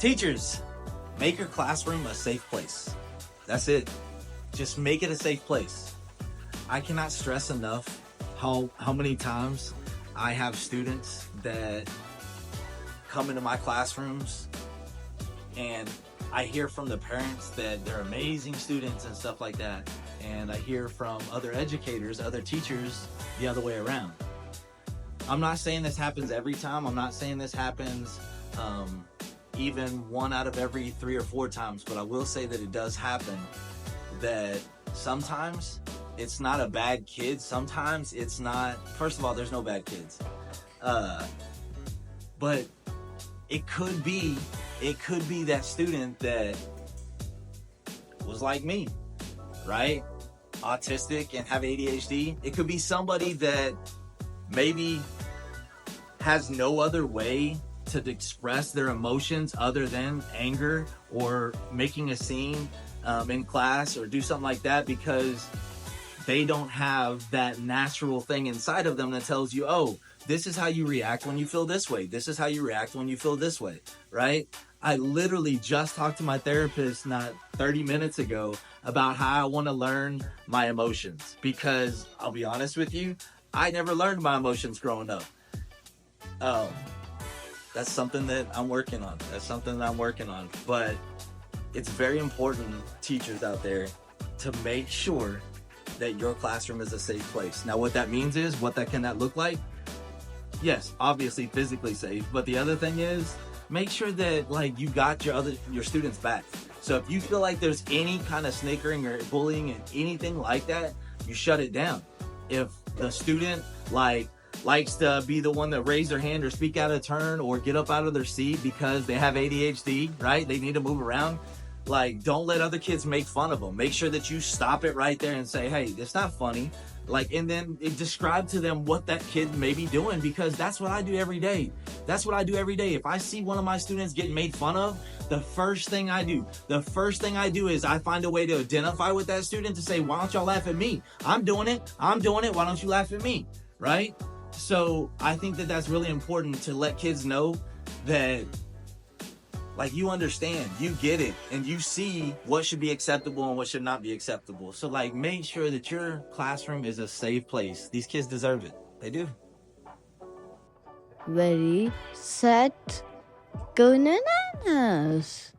Teachers, make your classroom a safe place. That's it. Just make it a safe place. I cannot stress enough how many times I have students that come into my classrooms and I hear from the parents that they're amazing students and stuff like that. And I hear from other educators, other teachers, the other way around. I'm not saying this happens every time. I'm not saying this happens even 1 out of every 3 or 4 times, but I will say that it does happen that sometimes it's not a bad kid. Sometimes it's not, first of all, there's no bad kids. But it could be that student that was like me, right? Autistic and have ADHD. It could be somebody that maybe has no other way to express their emotions other than anger or making a scene in class or do something like that because they don't have that natural thing inside of them that tells you, oh, this is how you react when you feel this way. This is how you react when you feel this way, right? I literally just talked to my therapist not 30 minutes ago about how I want to learn my emotions because I'll be honest with you, I never learned my emotions growing up. That's something that I'm working on. But it's very important, teachers out there, to make sure that your classroom is a safe place. Now, what that means is, what can that look like? Yes, obviously physically safe, but the other thing is, make sure that like you got your students back. So if you feel like there's any kind of snickering or bullying and anything like that, you shut it down. If the student likes to be the one that raise their hand or speak out of turn or get up out of their seat because they have ADHD, right? They need to move around. Like, don't let other kids make fun of them. Make sure that you stop it right there and say, hey, it's not funny. Like, and then describe to them what that kid may be doing because that's what I do every day. If I see one of my students getting made fun of, the first thing I do is I find a way to identify with that student to say, why don't y'all laugh at me? I'm doing it. Why don't you laugh at me? Right? So I think that that's really important to let kids know that like you understand, you get it, and you see what should be acceptable and what should not be acceptable. So like make sure that your classroom is a safe place. These kids deserve it. They do. Very set. Go bananas.